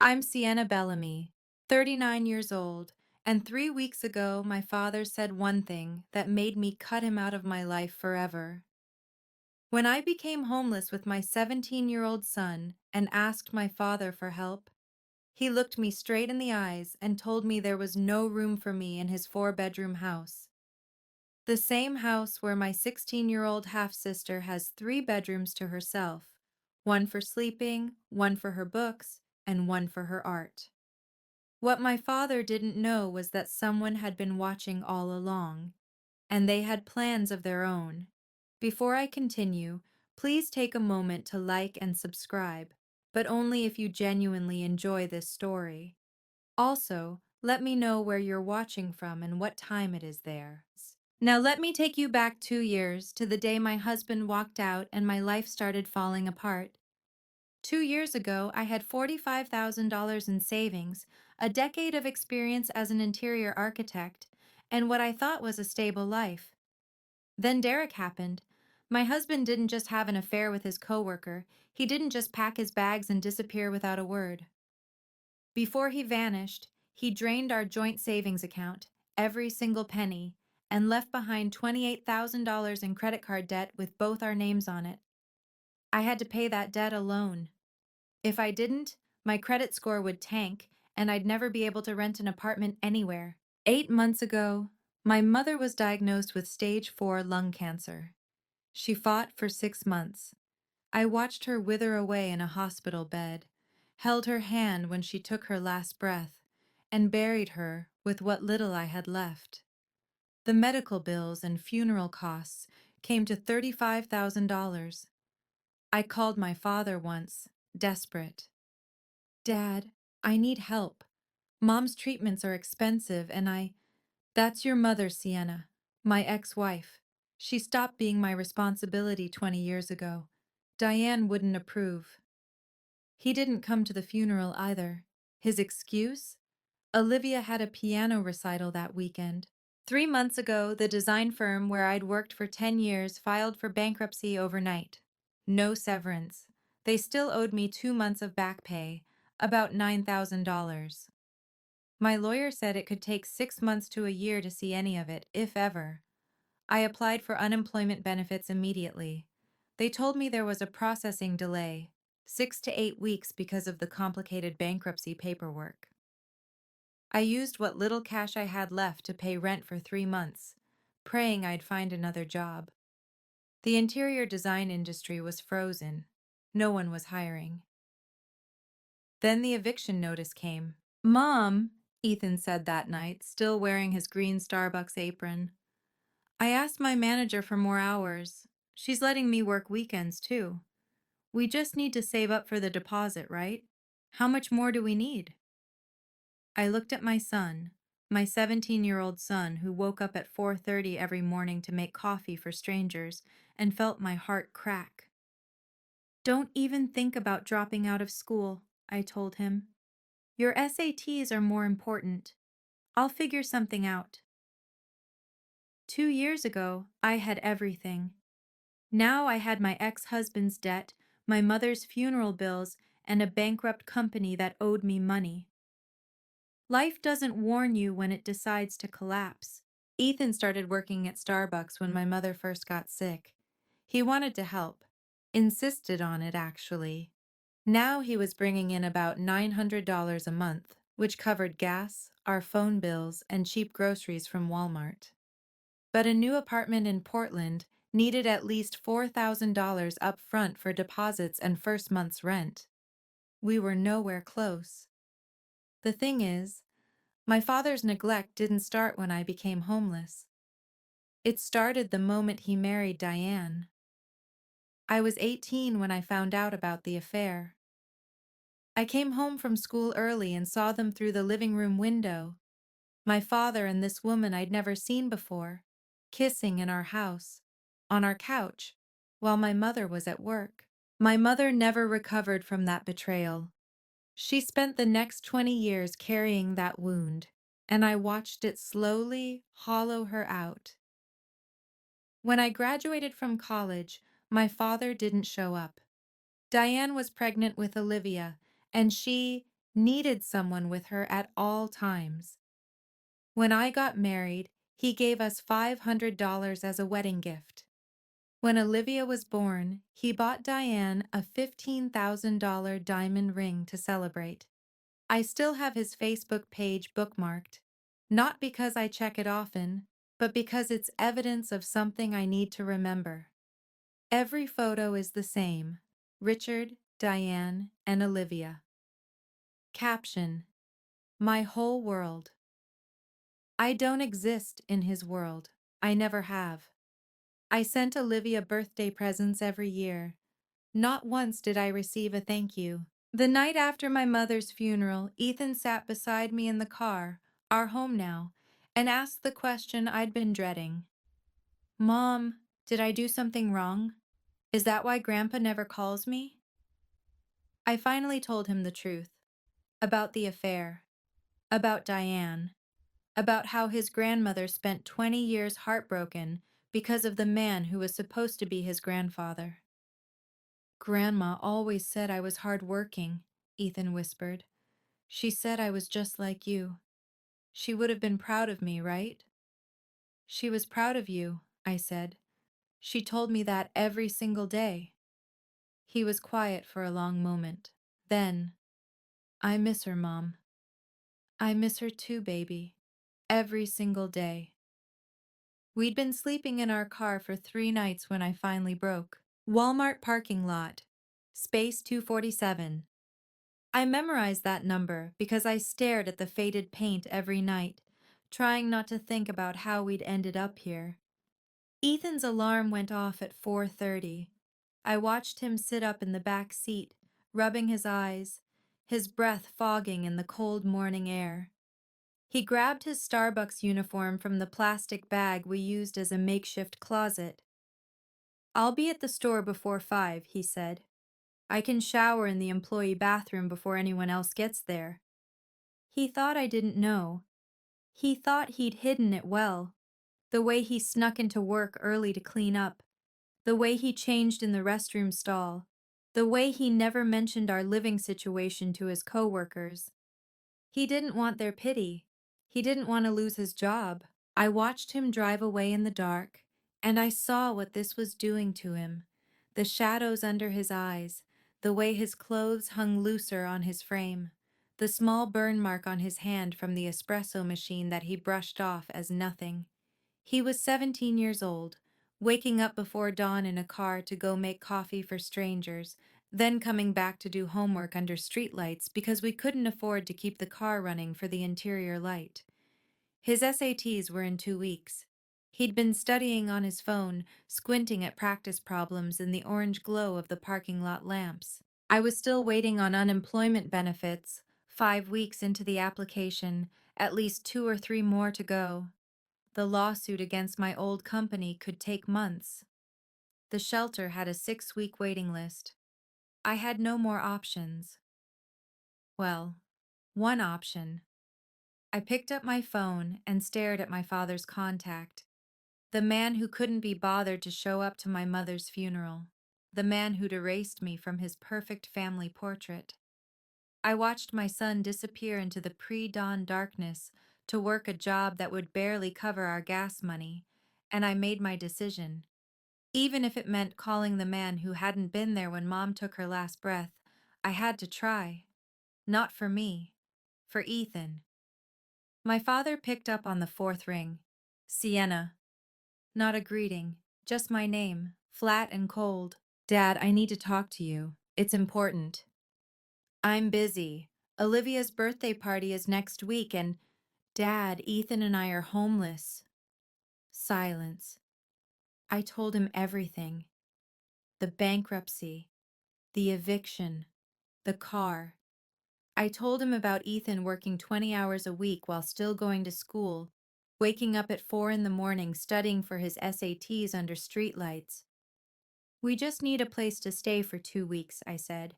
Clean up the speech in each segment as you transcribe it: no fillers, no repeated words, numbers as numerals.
I'm Sienna Bellamy, 39 years old, and 3 weeks ago my father said one thing that made me cut him out of my life forever. When I became homeless with my 17-year-old son and asked my father for help, he looked me straight in the eyes and told me there was no room for me in his 4-bedroom house. The same house where my 16-year-old half-sister has 3 bedrooms to herself, one for sleeping, one for her books, and one for her art. What my father didn't know was that someone had been watching all along, and they had plans of their own. Before I continue, please take a moment to like and subscribe, but only if you genuinely enjoy this story. Also, let me know where you're watching from and what time it is there. Now let me take you back 2 years to the day my husband walked out and my life started falling apart. 2 years ago, I had $45,000 in savings, a decade of experience as an interior architect, and what I thought was a stable life. Then Derek happened. My husband didn't just have an affair with his coworker, he didn't just pack his bags and disappear without a word. Before he vanished, he drained our joint savings account, every single penny, and left behind $28,000 in credit card debt with both our names on it. I had to pay that debt alone. If I didn't, my credit score would tank, and I'd never be able to rent an apartment anywhere. 8 months ago, my mother was diagnosed with stage 4 lung cancer. She fought for 6 months. I watched her wither away in a hospital bed, held her hand when she took her last breath, and buried her with what little I had left. The medical bills and funeral costs came to $35,000. I called my father once, desperate. Dad, I need help. Mom's treatments are expensive, and That's your mother, Sienna, my ex-wife. She stopped being my responsibility 20 years ago. Diane wouldn't approve. He didn't come to the funeral either. His excuse? Olivia had a piano recital that weekend. 3 months ago, the design firm where I'd worked for 10 years filed for bankruptcy overnight. No severance. They still owed me 2 months of back pay, about $9,000. My lawyer said it could take 6 months to a year to see any of it, if ever. I applied for unemployment benefits immediately. They told me there was a processing delay, 6 to 8 weeks because of the complicated bankruptcy paperwork. I used what little cash I had left to pay rent for 3 months, praying I'd find another job. The interior design industry was frozen. No one was hiring. Then the eviction notice came. Mom, Ethan said that night, still wearing his green Starbucks apron. I asked my manager for more hours. She's letting me work weekends, too. We just need to save up for the deposit, right? How much more do we need? I looked at my son, my 17-year-old son who woke up at 4:30 every morning to make coffee for strangers, and felt my heart crack. Don't even think about dropping out of school, I told him. Your SATs are more important. I'll figure something out. 2 years ago, I had everything. Now I had my ex-husband's debt, my mother's funeral bills, and a bankrupt company that owed me money. Life doesn't warn you when it decides to collapse. Ethan started working at Starbucks when my mother first got sick. He wanted to help. Insisted on it, actually. Now he was bringing in about $900 a month, which covered gas, our phone bills, and cheap groceries from Walmart. But a new apartment in Portland needed at least $4,000 up front for deposits and first month's rent. We were nowhere close. The thing is, my father's neglect didn't start when I became homeless. It started the moment he married Diane. I was 18 when I found out about the affair. I came home from school early and saw them through the living room window. My father and this woman I'd never seen before, kissing in our house, on our couch, while my mother was at work. My mother never recovered from that betrayal. She spent the next 20 years carrying that wound, and I watched it slowly hollow her out. When I graduated from college, my father didn't show up. Diane was pregnant with Olivia, and she, needed someone with her at all times. When I got married, he gave us $500 as a wedding gift. When Olivia was born, he bought Diane a $15,000 diamond ring to celebrate. I still have his Facebook page bookmarked, not because I check it often, but because it's evidence of something I need to remember. Every photo is the same: Richard, Diane, and Olivia. Caption: My whole world. I don't exist in his world. I never have. I sent Olivia birthday presents every year. Not once did I receive a thank you. The night after my mother's funeral, Ethan sat beside me in the car, our home now, and asked the question I'd been dreading. Mom, did I do something wrong? Is that why Grandpa never calls me? I finally told him the truth. About the affair. About Diane. About how his grandmother spent 20 years heartbroken because of the man who was supposed to be his grandfather. Grandma always said I was hardworking, Ethan whispered. She said I was just like you. She would have been proud of me, right? She was proud of you, I said. She told me that every single day. He was quiet for a long moment. Then, I miss her, Mom. I miss her too, baby. Every single day. We'd been sleeping in our car for 3 nights when I finally broke. Walmart parking lot. Space 247. I memorized that number because I stared at the faded paint every night, trying not to think about how we'd ended up here. Ethan's alarm went off at 4:30. I watched him sit up in the back seat, rubbing his eyes, his breath fogging in the cold morning air. He grabbed his Starbucks uniform from the plastic bag we used as a makeshift closet. I'll be at the store before 5, he said. I can shower in the employee bathroom before anyone else gets there. He thought I didn't know. He thought he'd hidden it well. The way he snuck into work early to clean up. The way he changed in the restroom stall. The way he never mentioned our living situation to his coworkers. He didn't want their pity. He didn't want to lose his job. I watched him drive away in the dark, and I saw what this was doing to him. The shadows under his eyes, the way his clothes hung looser on his frame, the small burn mark on his hand from the espresso machine that he brushed off as nothing. He was 17 years old, waking up before dawn in a car to go make coffee for strangers, then coming back to do homework under streetlights because we couldn't afford to keep the car running for the interior light. His SATs were in 2 weeks. He'd been studying on his phone, squinting at practice problems in the orange glow of the parking lot lamps. I was still waiting on unemployment benefits, 5 weeks into the application, at least 2 or 3 more to go. The lawsuit against my old company could take months. The shelter had a 6-week waiting list. I had no more options. Well, one option. I picked up my phone and stared at my father's contact. The man who couldn't be bothered to show up to my mother's funeral. The man who'd erased me from his perfect family portrait. I watched my son disappear into the pre-dawn darkness to work a job that would barely cover our gas money, and I made my decision. Even if it meant calling the man who hadn't been there when Mom took her last breath, I had to try. Not for me, for Ethan. My father picked up on the 4th ring. Sienna. Not a greeting, just my name, flat and cold. Dad, I need to talk to you. It's important. I'm busy. Olivia's birthday party is next week and Dad, Ethan and I are homeless. Silence. I told him everything. The bankruptcy, the eviction, the car. I told him about Ethan working 20 hours a week while still going to school, waking up at 4 in the morning studying for his SATs under streetlights. We just need a place to stay for 2 weeks, I said.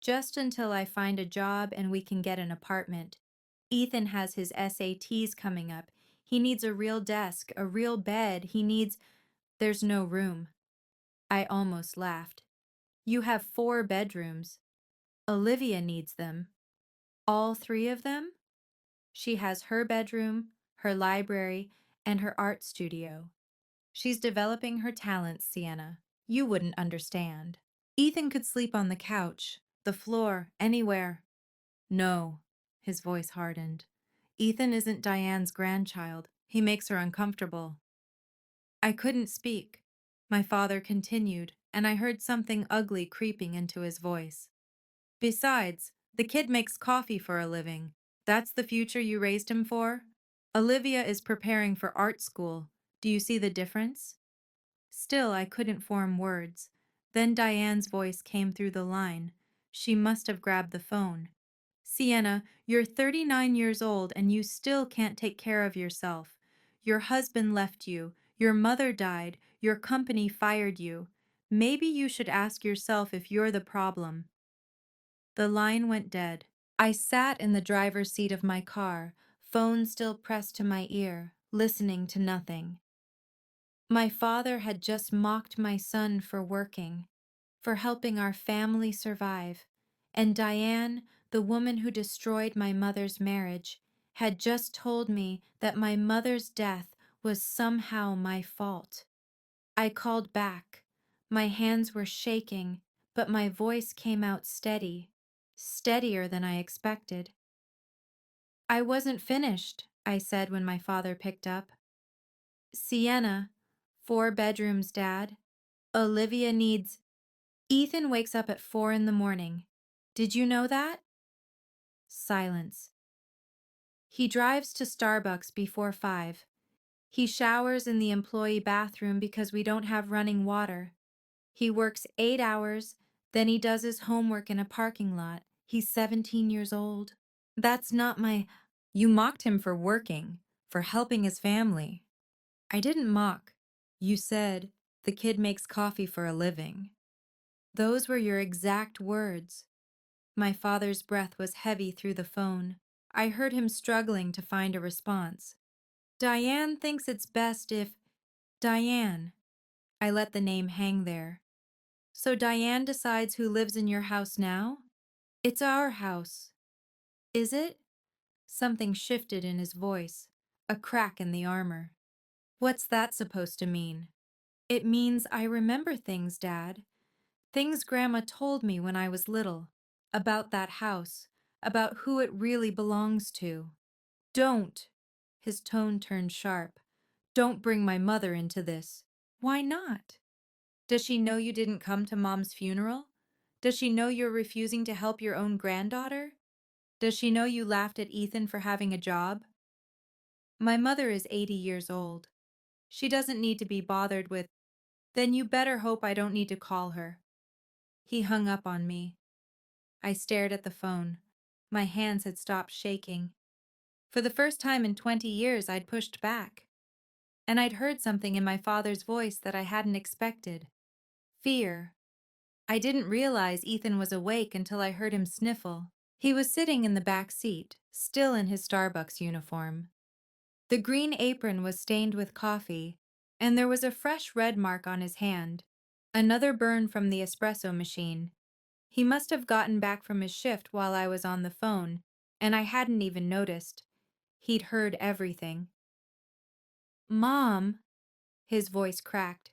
Just until I find a job and we can get an apartment. Ethan has his SATs coming up. He needs a real desk, a real bed. There's no room. I almost laughed. You have 4 bedrooms. Olivia needs them. All three of them? She has her bedroom, her library, and her art studio. She's developing her talents, Sienna. You wouldn't understand. Ethan could sleep on the couch, the floor, anywhere. No. His voice hardened. Ethan isn't Diane's grandchild. He makes her uncomfortable. I couldn't speak. My father continued, and I heard something ugly creeping into his voice. Besides, the kid makes coffee for a living. That's the future you raised him for? Olivia is preparing for art school. Do you see the difference? Still, I couldn't form words. Then Diane's voice came through the line. She must have grabbed the phone. Sienna, you're 39 years old and you still can't take care of yourself. Your husband left you. Your mother died. Your company fired you. Maybe you should ask yourself if you're the problem. The line went dead. I sat in the driver's seat of my car, phone still pressed to my ear, listening to nothing. My father had just mocked my son for working, for helping our family survive, and Diane, the woman who destroyed my mother's marriage, had just told me that my mother's death was somehow my fault. I called back. My hands were shaking, but my voice came out steady, steadier than I expected. I wasn't finished, I said when my father picked up. Sienna, 4 bedrooms, Dad. Olivia needs. Ethan wakes up at 4 in the morning. Did you know that? Silence. He drives to Starbucks before 5. He showers in the employee bathroom because we don't have running water. He works 8 hours, then he does his homework in a parking lot. He's 17 years old. That's not my. You mocked him for working, for helping his family. I didn't mock. You said, the kid makes coffee for a living. Those were your exact words. My father's breath was heavy through the phone. I heard him struggling to find a response. Diane thinks it's best if. Diane. I let the name hang there. So Diane decides who lives in your house now? It's our house. Is it? Something shifted in his voice, a crack in the armor. What's that supposed to mean? It means I remember things, Dad. Things Grandma told me when I was little. About that house. About who it really belongs to. Don't. His tone turned sharp. Don't bring my mother into this. Why not? Does she know you didn't come to Mom's funeral? Does she know you're refusing to help your own granddaughter? Does she know you laughed at Ethan for having a job? My mother is 80 years old. She doesn't need to be bothered with. Then you better hope I don't need to call her. He hung up on me. I stared at the phone. My hands had stopped shaking. For the first time in 20 years, I'd pushed back. And I'd heard something in my father's voice that I hadn't expected. Fear. I didn't realize Ethan was awake until I heard him sniffle. He was sitting in the back seat, still in his Starbucks uniform. The green apron was stained with coffee, and there was a fresh red mark on his hand, another burn from the espresso machine. He must have gotten back from his shift while I was on the phone, and I hadn't even noticed. He'd heard everything. Mom, his voice cracked.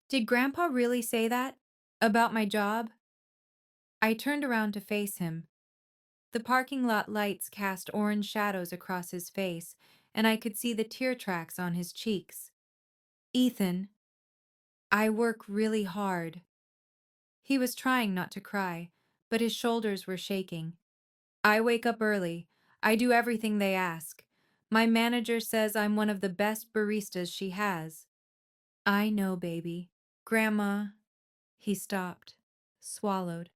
Did Grandpa really say that? About my job? I turned around to face him. The parking lot lights cast orange shadows across his face, and I could see the tear tracks on his cheeks. Ethan, I work really hard. He was trying not to cry, but his shoulders were shaking. I wake up early. I do everything they ask. My manager says I'm one of the best baristas she has. I know, baby. Grandma. He stopped, swallowed.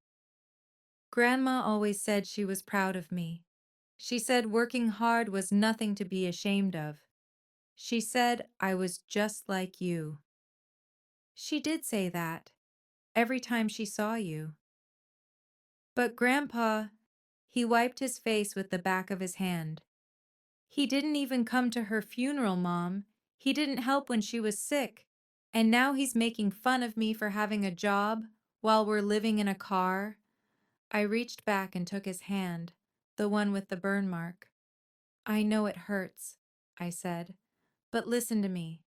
Grandma always said she was proud of me. She said working hard was nothing to be ashamed of. She said I was just like you. She did say that every time she saw you. But Grandpa, he wiped his face with the back of his hand. He didn't even come to her funeral, Mom. He didn't help when she was sick. And now he's making fun of me for having a job while we're living in a car. I reached back and took his hand. the one with the burn mark. I know it hurts, I said, but listen to me.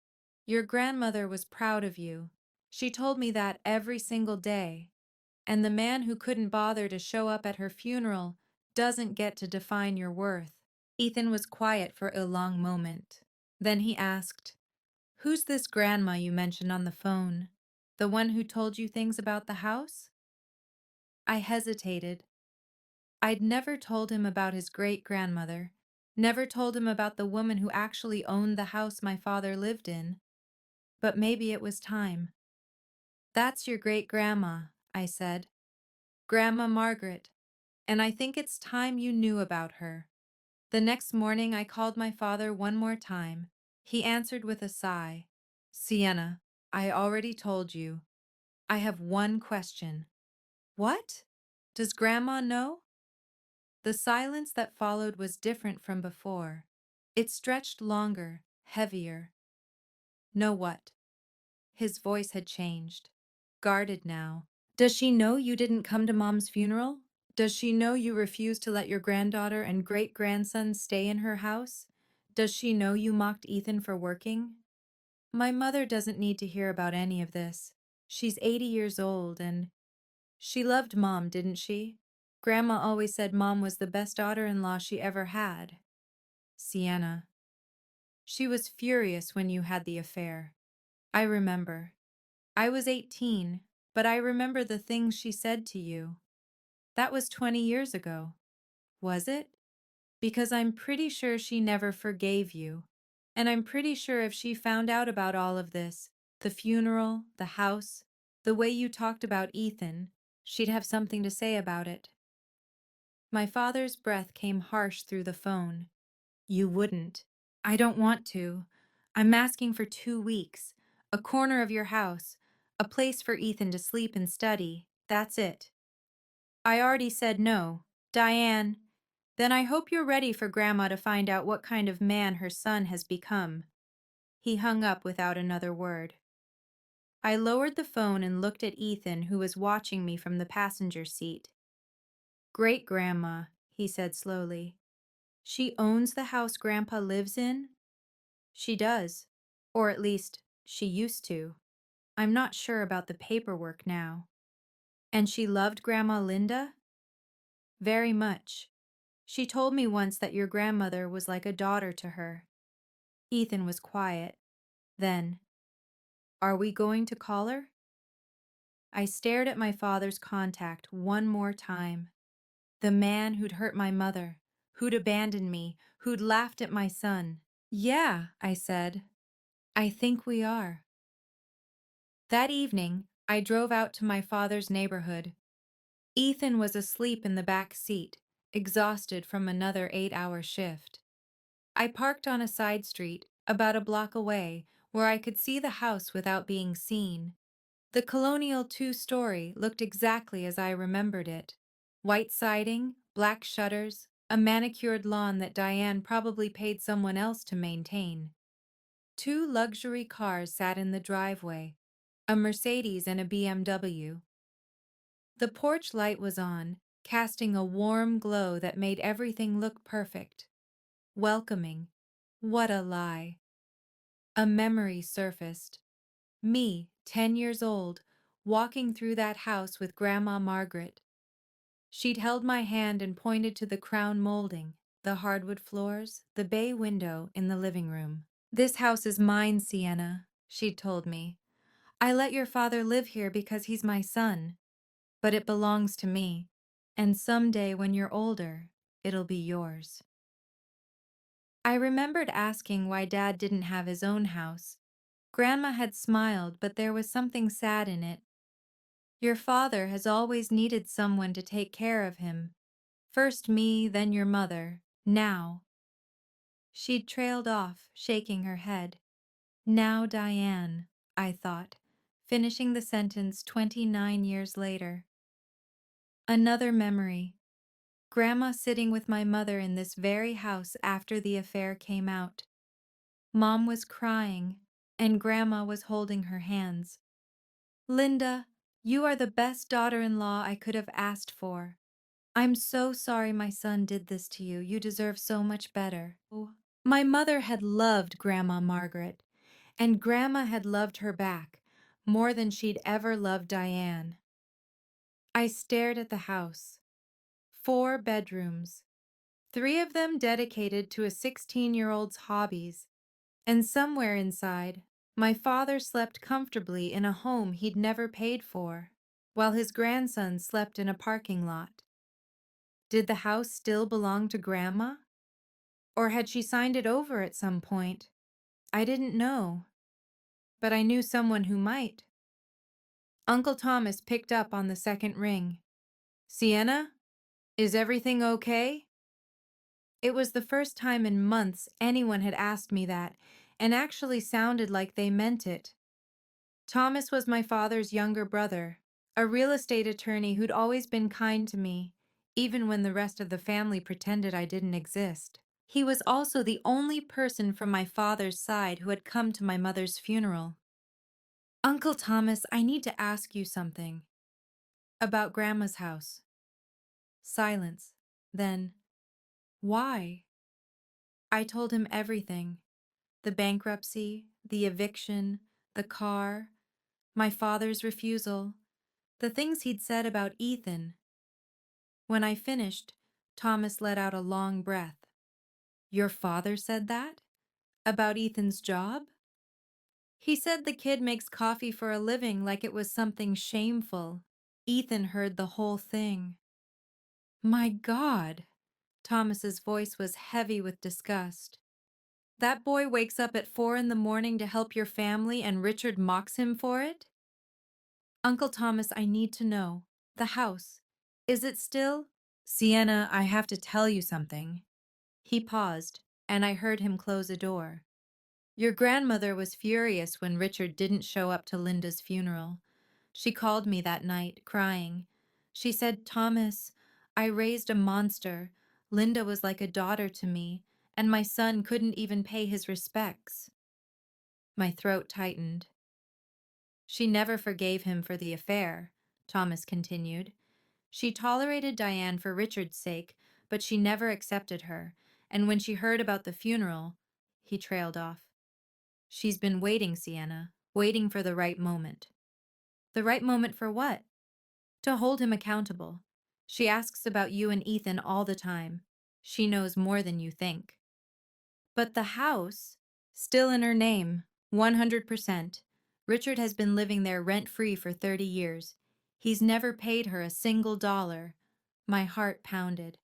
Your grandmother was proud of you. She told me that every single day. And the man who couldn't bother to show up at her funeral doesn't get to define your worth. Ethan was quiet for a long moment. Then he asked, "Who's this grandma you mentioned on the phone? The one who told you things about the house?" I hesitated. I'd never told him about his great-grandmother, never told him about the woman who actually owned the house my father lived in. But maybe it was time. "That's your great-grandma," I said. "Grandma Margaret. And I think it's time you knew about her." The next morning I called my father one more time. He answered with a sigh. "Sienna, I already told you. I have one question." "What? Does Grandma know?" The silence that followed was different from before. It stretched longer, heavier. "Know what?" His voice had changed. Guarded now. "Does she know you didn't come to Mom's funeral? Does she know you refused to let your granddaughter and great-grandson stay in her house? Does she know you mocked Ethan for working?" "My mother doesn't need to hear about any of this. She's 80 years old and she loved Mom, didn't she? Grandma always said Mom was the best daughter-in-law she ever had." "Sienna, she was furious when you had the affair. I remember. I was 18, but I remember the things she said to you. That was 20 years ago. Was it? Because I'm pretty sure she never forgave you. And I'm pretty sure if she found out about all of this, the funeral, the house, the way you talked about Ethan, she'd have something to say about it." My father's breath came harsh through the phone. "You wouldn't. I don't want to. I'm asking for 2 weeks. A corner of your house. A place for Ethan to sleep and study. That's it." "I already said no. Diane, then I hope you're ready for Grandma to find out what kind of man her son has become." He hung up without another word. I lowered the phone and looked at Ethan, who was watching me from the passenger seat. "Great-grandma," he said slowly. "She owns the house Grandpa lives in?" "She does. Or at least, she used to. I'm not sure about the paperwork now." "And she loved Grandma Linda?" "Very much. She told me once that your grandmother was like a daughter to her." Ethan was quiet. Then, "Are we going to call her?" I stared at my father's contact one more time. The man who'd hurt my mother, who'd abandoned me, who'd laughed at my son. "Yeah," I said. "I think we are." That evening, I drove out to my father's neighborhood. Ethan was asleep in the back seat, exhausted from another 8-hour shift. I parked on a side street, about a block away, where I could see the house without being seen. The colonial two-story looked exactly as I remembered it. White siding, black shutters, a manicured lawn that Diane probably paid someone else to maintain. 2 luxury cars sat in the driveway, a Mercedes and a BMW. The porch light was on, casting a warm glow that made everything look perfect. Welcoming. What a lie. A memory surfaced. Me, 10 years old, walking through that house with Grandma Margaret. She'd held my hand and pointed to the crown molding, the hardwood floors, the bay window in the living room. "This house is mine, Sienna," she'd told me. "I let your father live here because he's my son. But it belongs to me. And someday when you're older, it'll be yours." I remembered asking why Dad didn't have his own house. Grandma had smiled, but there was something sad in it. "Your father has always needed someone to take care of him. First me, then your mother. Now." She'd trailed off, shaking her head. "Now Diane," I thought, finishing the sentence 29 years later. Another memory. Grandma sitting with my mother in this very house after the affair came out. Mom was crying, and Grandma was holding her hands. "Linda, you are the best daughter-in-law I could have asked for. I'm so sorry my son did this to you. You deserve so much better. Oh. My mother had loved Grandma Margaret, and Grandma had loved her back more than she'd ever loved Diane. I stared at the house. 4 bedrooms, 3 of them dedicated to a 16-year-old's hobbies, and somewhere inside, my father slept comfortably in a home he'd never paid for, while his grandson slept in a parking lot. Did the house still belong to Grandma? Or had she signed it over at some point? I didn't know, but I knew someone who might. Uncle Thomas picked up on the second ring. Sienna, is everything okay? It was the first time in months anyone had asked me that, and actually sounded like they meant it. Thomas was my father's younger brother, a real estate attorney who'd always been kind to me, even when the rest of the family pretended I didn't exist. He was also the only person from my father's side who had come to my mother's funeral. Uncle Thomas, I need to ask you something. About Grandma's house. Silence. Then, why? I told him everything. The bankruptcy, the eviction, the car, my father's refusal, the things he'd said about Ethan. When I finished, Thomas let out a long breath. Your father said that? About Ethan's job? He said the kid makes coffee for a living like it was something shameful. Ethan heard the whole thing. My God! Thomas's voice was heavy with disgust. That boy wakes up at 4 in the morning to help your family and Richard mocks him for it? Uncle Thomas, I need to know. The house. Is it still? Sienna, I have to tell you something. He paused, and I heard him close a door. Your grandmother was furious when Richard didn't show up to Linda's funeral. She called me that night, crying. She said, Thomas, I raised a monster. Linda was like a daughter to me, and my son couldn't even pay his respects. My throat tightened. She never forgave him for the affair, Thomas continued. She tolerated Diane for Richard's sake, but she never accepted her, and when she heard about the funeral, he trailed off. She's been waiting, Sienna, waiting for the right moment. The right moment for what? To hold him accountable. She asks about you and Ethan all the time. She knows more than you think. But the house, still in her name, 100%. Richard has been living there rent-free for 30 years. He's never paid her a single dollar. My heart pounded.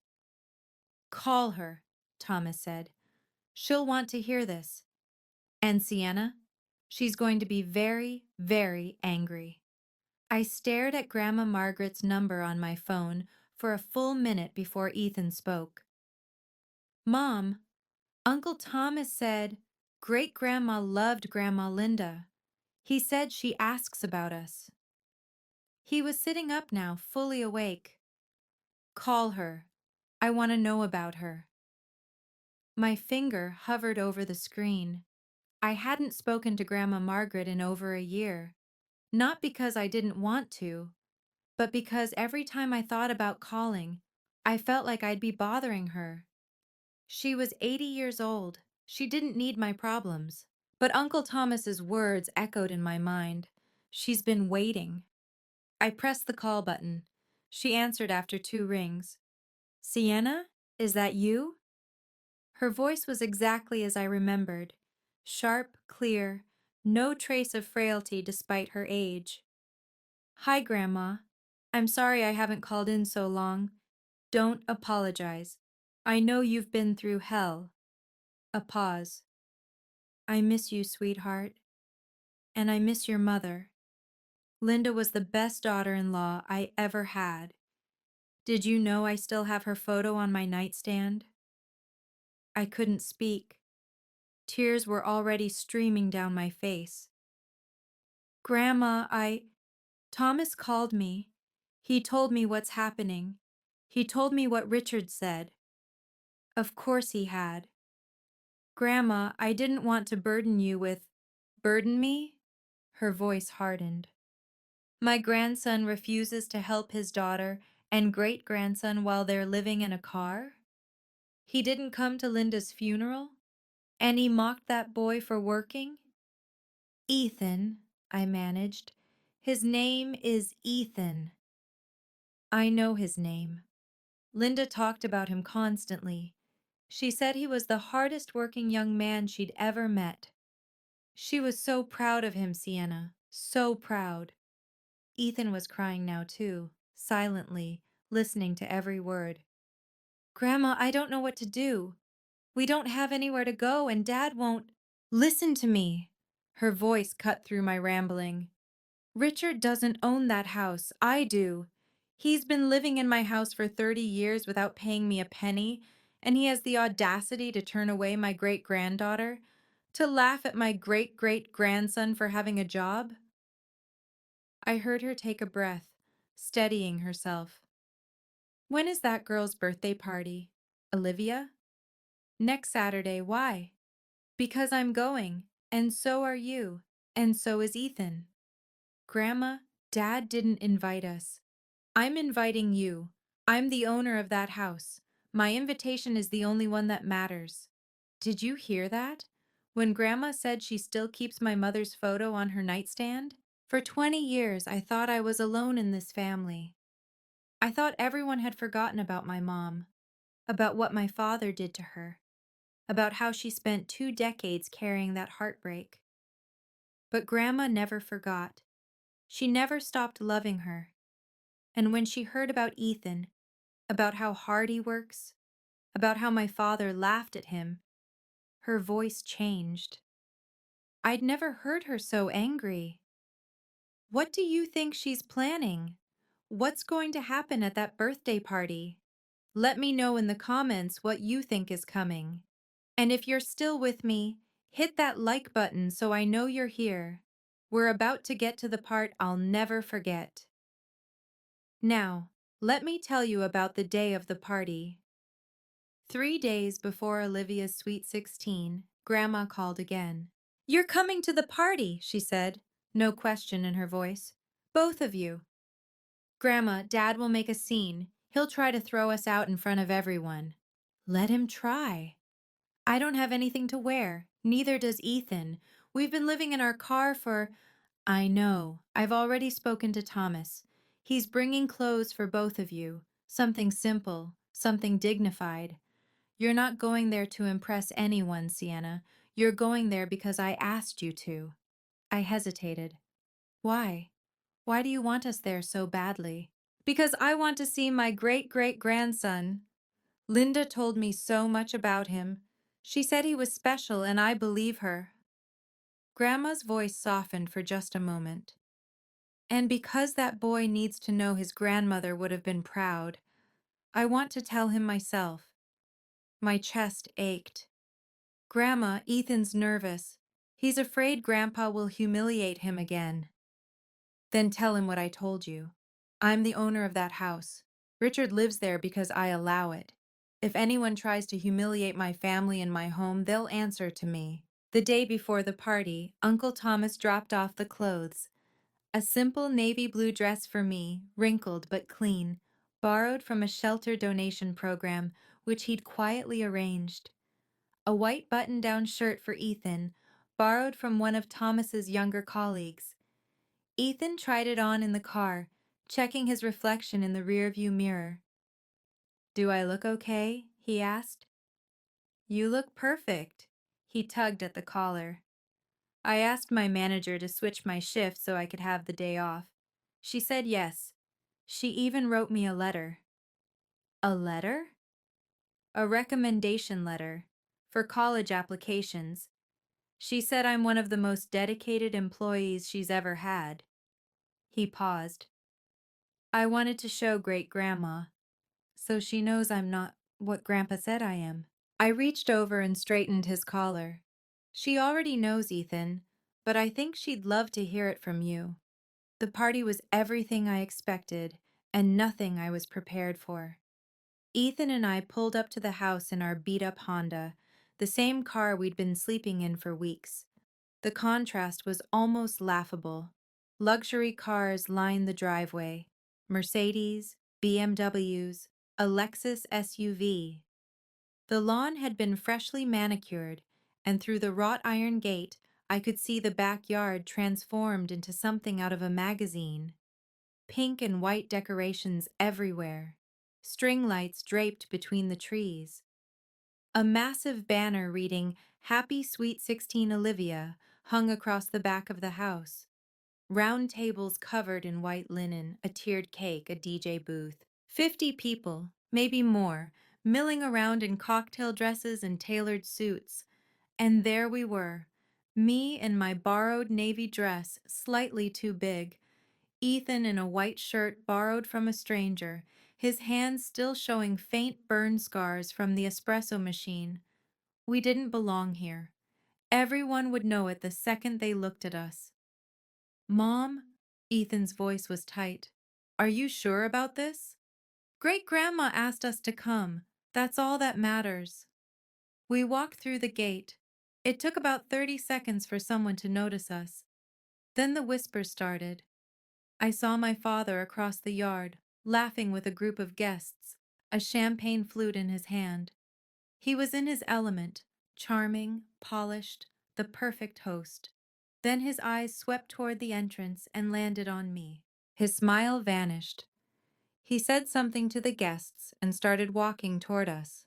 Call her, Thomas said. She'll want to hear this. And Sienna? She's going to be very, very angry. I stared at Grandma Margaret's number on my phone for a full minute before Ethan spoke. Mom, Uncle Thomas said Great-Grandma loved Grandma Linda. He said she asks about us. He was sitting up now, fully awake. Call her. I want to know about her. My finger hovered over the screen. I hadn't spoken to Grandma Margaret in over a year. Not because I didn't want to, but because every time I thought about calling, I felt like I'd be bothering her. She was 80 years old. She didn't need my problems. But Uncle Thomas's words echoed in my mind. She's been waiting. I pressed the call button. She answered after 2 rings. Sienna, is that you? Her voice was exactly as I remembered. Sharp, clear, no trace of frailty despite her age. Hi, Grandma. I'm sorry I haven't called in so long. Don't apologize. I know you've been through hell. A pause. I miss you, sweetheart. And I miss your mother. Linda was the best daughter-in-law I ever had. Did you know I still have her photo on my nightstand? I couldn't speak. Tears were already streaming down my face. Grandma, Thomas called me. He told me what's happening. He told me what Richard said. Of course he had. Grandma, I didn't want to burden you with... Burden me? Her voice hardened. My grandson refuses to help his daughter, and great-grandson while they're living in a car? He didn't come to Linda's funeral? And he mocked that boy for working? Ethan, I managed. His name is Ethan. I know his name. Linda talked about him constantly. She said he was the hardest working young man she'd ever met. She was so proud of him, Sienna. So proud. Ethan was crying now, too, silently, listening to every word. Grandma, I don't know what to do. We don't have anywhere to go, and Dad won't. Listen to me. Her voice cut through my rambling. Richard doesn't own that house. I do. He's been living in my house for 30 years without paying me a penny, and he has the audacity to turn away my great-granddaughter, to laugh at my great-great-grandson for having a job. I heard her take a breath, steadying herself. When is that girl's birthday party? Olivia? Next Saturday. Why? Because I'm going, and so are you, and so is Ethan. Grandma, Dad didn't invite us. I'm inviting you. I'm the owner of that house. My invitation is the only one that matters. Did you hear that? When Grandma said she still keeps my mother's photo on her nightstand? For 20 years, I thought I was alone in this family. I thought everyone had forgotten about my mom, about what my father did to her, about how she spent 2 decades carrying that heartbreak. But Grandma never forgot. She never stopped loving her. And when she heard about Ethan, about how hard he works, about how my father laughed at him, her voice changed. I'd never heard her so angry. What do you think she's planning? What's going to happen at that birthday party? Let me know in the comments what you think is coming. And if you're still with me, hit that like button so I know you're here. We're about to get to the part I'll never forget. Now, let me tell you about the day of the party. 3 days before Olivia's sweet 16, Grandma called again. You're coming to the party, she said, no question in her voice. Both of you. Grandma, Dad will make a scene. He'll try to throw us out in front of everyone. Let him try. I don't have anything to wear. Neither does Ethan. We've been living in our car for... I know. I've already spoken to Thomas. He's bringing clothes for both of you. Something simple, something dignified. You're not going there to impress anyone, Sienna. You're going there because I asked you to. I hesitated. Why? Why do you want us there so badly? Because I want to see my great-great-grandson. Linda told me so much about him. She said he was special, and I believe her. Grandma's voice softened for just a moment. And because that boy needs to know his grandmother would have been proud, I want to tell him myself. My chest ached. Grandma, Ethan's nervous. He's afraid Grandpa will humiliate him again. Then tell him what I told you. I'm the owner of that house. Richard lives there because I allow it. If anyone tries to humiliate my family and my home, they'll answer to me. The day before the party, Uncle Thomas dropped off the clothes. A simple navy blue dress for me, wrinkled but clean, borrowed from a shelter donation program which he'd quietly arranged. A white button-down shirt for Ethan, borrowed from one of Thomas's younger colleagues. Ethan tried it on in the car, checking his reflection in the rearview mirror. Do I look okay? He asked. You look perfect. He tugged at the collar. I asked my manager to switch my shift so I could have the day off. She said yes. She even wrote me a letter. A letter? A recommendation letter for college applications. She said I'm one of the most dedicated employees she's ever had. He paused. I wanted to show Great-Grandma, so she knows I'm not what Grandpa said I am. I reached over and straightened his collar. She already knows, Ethan, but I think she'd love to hear it from you. The party was everything I expected, and nothing I was prepared for. Ethan and I pulled up to the house in our beat-up Honda, the same car we'd been sleeping in for weeks. The contrast was almost laughable. Luxury cars lined the driveway. Mercedes, BMWs, a Lexus SUV. The lawn had been freshly manicured, and through the wrought iron gate, I could see the backyard transformed into something out of a magazine. Pink and white decorations everywhere, string lights draped between the trees. A massive banner reading Happy Sweet 16 Olivia hung across the back of the house. Round tables covered in white linen, a tiered cake, a DJ booth. 50 people, maybe more, milling around in cocktail dresses and tailored suits. And there we were, me in my borrowed navy dress, slightly too big, Ethan in a white shirt borrowed from a stranger, his hands still showing faint burn scars from the espresso machine. We didn't belong here. Everyone would know it the second they looked at us. Mom, Ethan's voice was tight. Are you sure about this? Great-grandma asked us to come. That's all that matters. We walked through the gate. It took about 30 seconds for someone to notice us. Then the whisper started. I saw my father across the yard, laughing with a group of guests, a champagne flute in his hand. He was in his element, charming, polished, the perfect host. Then his eyes swept toward the entrance and landed on me. His smile vanished. He said something to the guests and started walking toward us.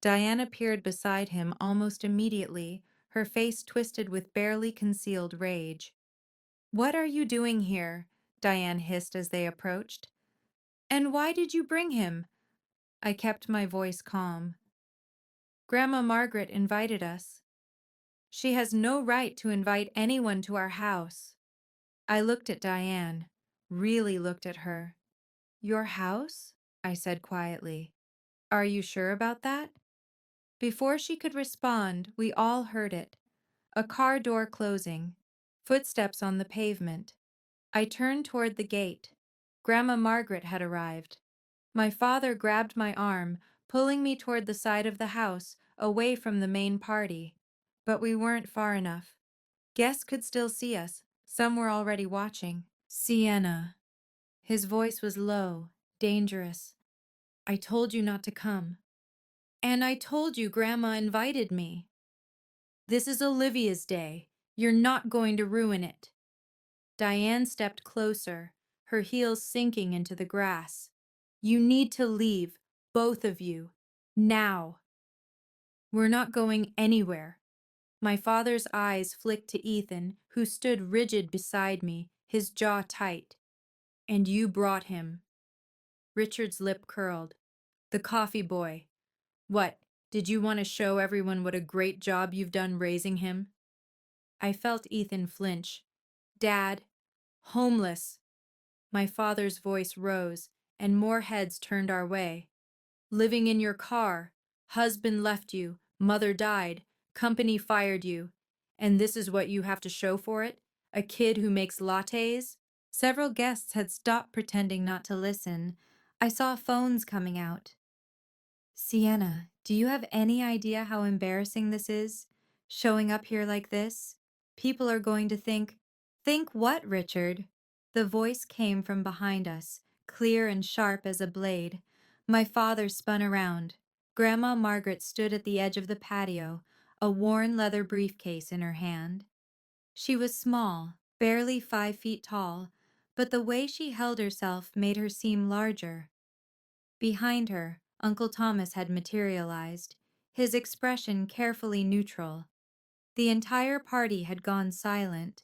Diane appeared beside him almost immediately, her face twisted with barely concealed rage. "What are you doing here?" Diane hissed as they approached. "And why did you bring him?" I kept my voice calm. "Grandma Margaret invited us." "She has no right to invite anyone to our house." I looked at Diane, really looked at her. "Your house?" I said quietly. "Are you sure about that?" Before she could respond, we all heard it. A car door closing, footsteps on the pavement. I turned toward the gate. Grandma Margaret had arrived. My father grabbed my arm, pulling me toward the side of the house, away from the main party. But we weren't far enough. Guests could still see us. Some were already watching. "Sienna." His voice was low, dangerous. "I told you not to come. And I told you Grandma invited me. This is Olivia's day. You're not going to ruin it." Diane stepped closer, her heels sinking into the grass. "You need to leave, both of you. Now." "We're not going anywhere." My father's eyes flicked to Ethan, who stood rigid beside me, his jaw tight. "And you brought him." Richard's lip curled. "The coffee boy. What, did you want to show everyone what a great job you've done raising him?" I felt Ethan flinch. "Dad, homeless." My father's voice rose, and more heads turned our way. "Living in your car. Husband left you. Mother died. Company fired you. And this is what you have to show for it? A kid who makes lattes?" Several guests had stopped pretending not to listen. I saw phones coming out. "Sienna, do you have any idea how embarrassing this is? Showing up here like this? People are going to think—" "Think what, Richard?" The voice came from behind us, clear and sharp as a blade. My father spun around. Grandma Margaret stood at the edge of the patio, a worn leather briefcase in her hand. She was small, barely 5 feet tall, but the way she held herself made her seem larger. Behind her, Uncle Thomas had materialized, his expression carefully neutral. The entire party had gone silent.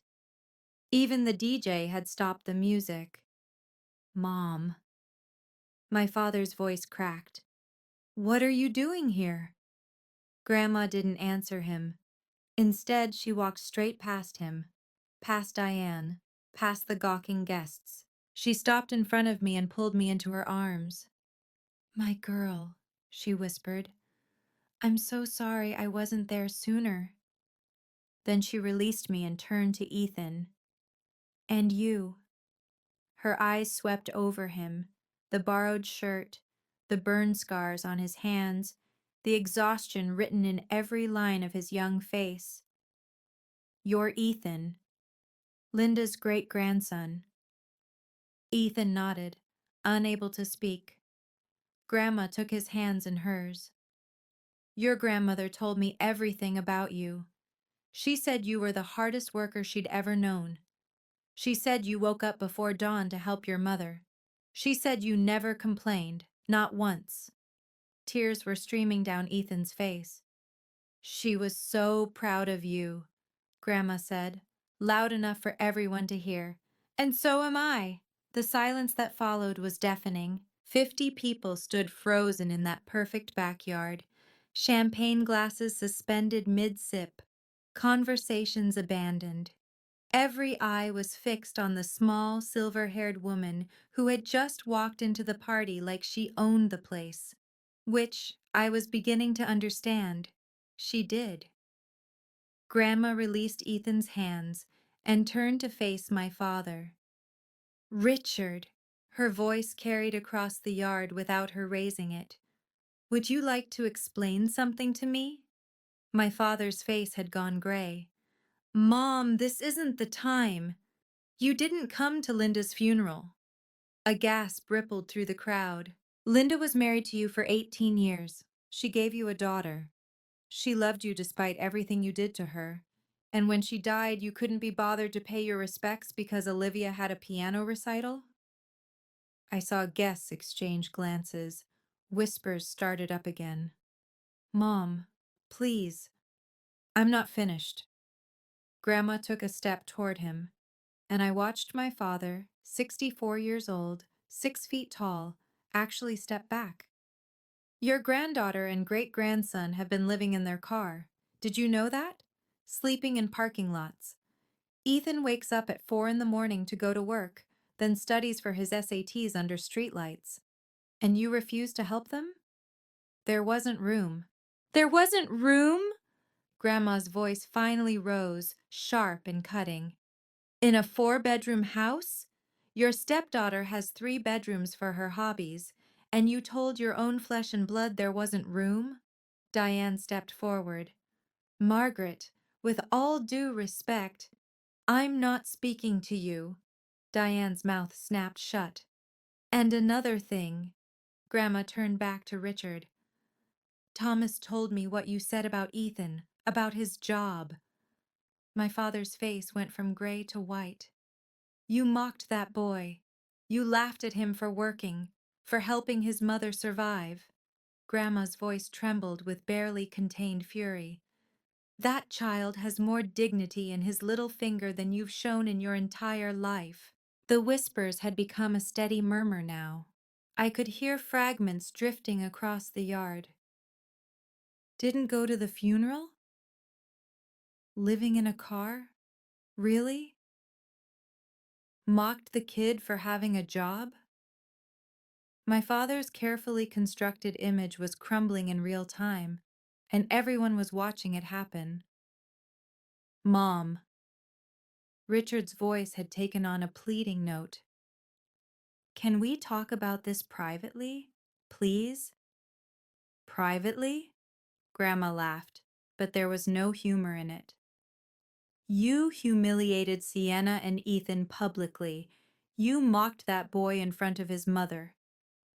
Even the DJ had stopped the music. "Mom." My father's voice cracked. "What are you doing here?" Grandma didn't answer him. Instead, she walked straight past him, past Diane, past the gawking guests. She stopped in front of me and pulled me into her arms. "My girl," she whispered. "I'm so sorry I wasn't there sooner." Then she released me and turned to Ethan. "And you." Her eyes swept over him, the borrowed shirt, the burn scars on his hands, the exhaustion written in every line of his young face. "You're Ethan, Linda's great-grandson." Ethan nodded. Unable to speak, Grandma took his hands in hers. Your grandmother told me everything about you. She said you were the hardest worker she'd ever known. She said you woke up before dawn to help your mother. She said you never complained, not once. Tears were streaming down Ethan's face. She was so proud of you, Grandma said, loud enough for everyone to hear. And so am I. The silence that followed was deafening. 50 people stood frozen in that perfect backyard, champagne glasses suspended mid-sip, conversations abandoned. Every eye was fixed on the small, silver-haired woman who had just walked into the party like she owned the place, which I was beginning to understand. She did. Grandma released Ethan's hands and turned to face my father. Richard, her voice carried across the yard without her raising it. Would you like to explain something to me? My father's face had gone gray. Mom, this isn't the time. You didn't come to Linda's funeral. A gasp rippled through the crowd. Linda was married to you for 18 years. She gave you a daughter. She loved you despite everything you did to her. And when she died, you couldn't be bothered to pay your respects because Olivia had a piano recital? I saw guests exchange glances. Whispers started up again. Mom, please. I'm not finished. Grandma took a step toward him, and I watched my father, 64 years old, 6 feet tall, actually step back. Your granddaughter and great-grandson have been living in their car. Did you know that? Sleeping in parking lots. Ethan wakes up at 4 in the morning to go to work, then studies for his SATs under streetlights. And you refuse to help them? There wasn't room. There wasn't room? Grandma's voice finally rose, sharp and cutting. In a 4-bedroom house? Your stepdaughter has 3 bedrooms for her hobbies, and you told your own flesh and blood there wasn't room? Diane stepped forward. Margaret, with all due respect, I'm not speaking to you. Diane's mouth snapped shut. And another thing. Grandma turned back to Richard. Thomas told me what you said about Ethan, about his job. My father's face went from gray to white. You mocked that boy. You laughed at him for working, for helping his mother survive. Grandma's voice trembled with barely contained fury. That child has more dignity in his little finger than you've shown in your entire life. The whispers had become a steady murmur now. I could hear fragments drifting across the yard. Didn't go to the funeral? Living in a car? Really? Mocked the kid for having a job? My father's carefully constructed image was crumbling in real time, and everyone was watching it happen. Mom. Richard's voice had taken on a pleading note. Can we talk about this privately, please? Privately? Grandma laughed, but there was no humor in it. You humiliated Sienna and Ethan publicly. You mocked that boy in front of his mother.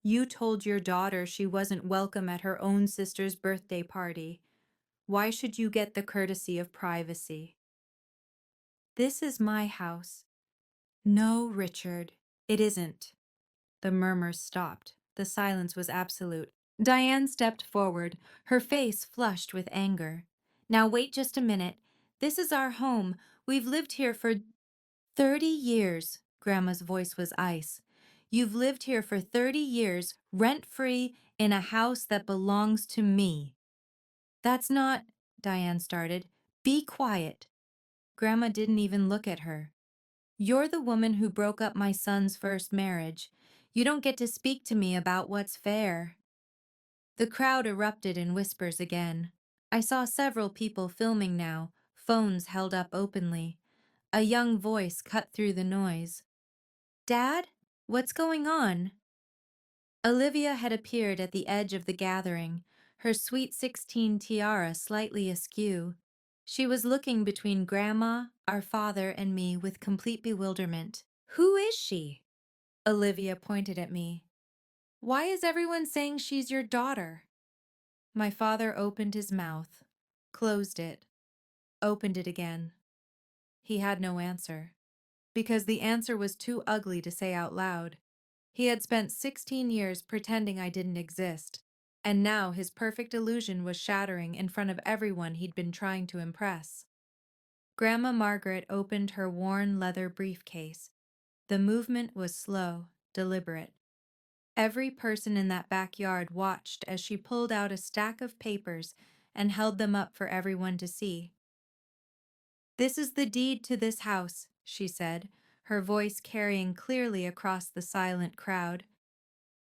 You told your daughter she wasn't welcome at her own sister's birthday party. Why should you get the courtesy of privacy? This is my house. No, Richard, it isn't. The murmurs stopped. The silence was absolute. Diane stepped forward, her face flushed with anger. Now wait just a minute. This is our home. We've lived here for 30 years. Grandma's voice was ice. You've lived here for 30 years, rent-free, in a house that belongs to me. That's not, Diane started. Be quiet. Grandma didn't even look at her. You're the woman who broke up my son's first marriage. You don't get to speak to me about what's fair. The crowd erupted in whispers again. I saw several people filming now, phones held up openly. A young voice cut through the noise. Dad, what's going on? Olivia had appeared at the edge of the gathering, her sweet 16 tiara slightly askew. She was looking between Grandma, our father, and me with complete bewilderment. Who is she? Olivia pointed at me. Why is everyone saying she's your daughter? My father opened his mouth, closed it, opened it again. He had no answer, because the answer was too ugly to say out loud. He had spent 16 years pretending I didn't exist, and now his perfect illusion was shattering in front of everyone he'd been trying to impress. Grandma Margaret opened her worn leather briefcase. The movement was slow, deliberate. Every person in that backyard watched as she pulled out a stack of papers and held them up for everyone to see. "This is the deed to this house," she said, her voice carrying clearly across the silent crowd.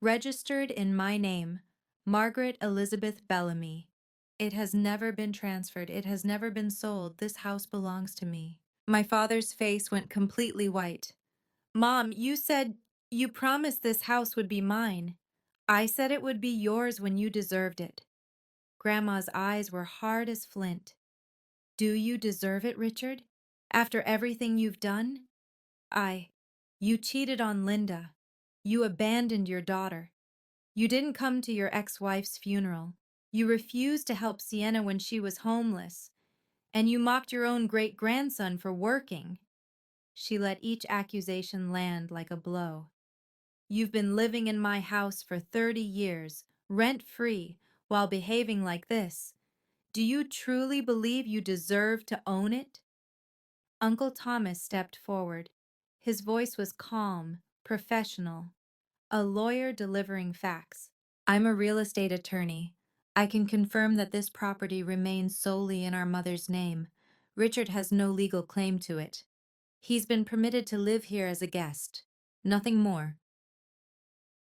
"Registered in my name, Margaret Elizabeth Bellamy. It has never been transferred. It has never been sold. This house belongs to me." My father's face went completely white. "Mom, you promised this house would be mine. I said it would be yours when you deserved it." Grandma's eyes were hard as flint. "Do you deserve it, Richard? After everything you've done? I. You cheated on Linda. You abandoned your daughter. You didn't come to your ex-wife's funeral. You refused to help Sienna when she was homeless. And you mocked your own great-grandson for working." She let each accusation land like a blow. "You've been living in my house for 30 years, rent-free, while behaving like this. Do you truly believe you deserve to own it?" Uncle Thomas stepped forward. His voice was calm, professional, a lawyer delivering facts. "I'm a real estate attorney. I can confirm that this property remains solely in our mother's name. Richard has no legal claim to it. He's been permitted to live here as a guest. Nothing more."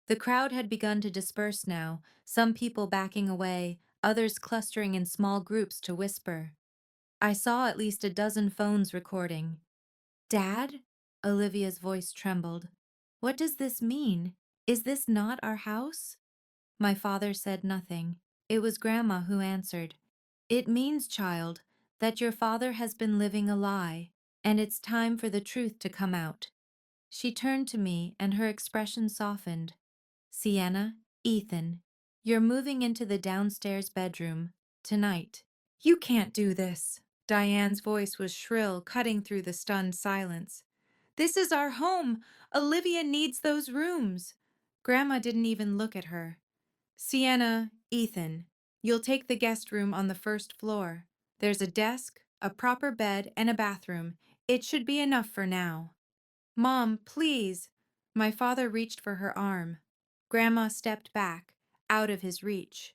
The crowd had begun to disperse now, some people backing away, others clustering in small groups to whisper. I saw at least a dozen phones recording. "Dad?" Olivia's voice trembled. "What does this mean? Is this not our house?" My father said nothing. It was Grandma who answered. "It means, child, that your father has been living a lie, and it's time for the truth to come out." She turned to me, and her expression softened. "Sienna, Ethan, you're moving into the downstairs bedroom, tonight." "You can't do this." Diane's voice was shrill, cutting through the stunned silence. "This is our home. Olivia needs those rooms." Grandma didn't even look at her. "Sienna, Ethan, you'll take the guest room on the first floor. There's a desk, a proper bed, and a bathroom. It should be enough for now." "Mom, please." My father reached for her arm. Grandma stepped back, out of his reach.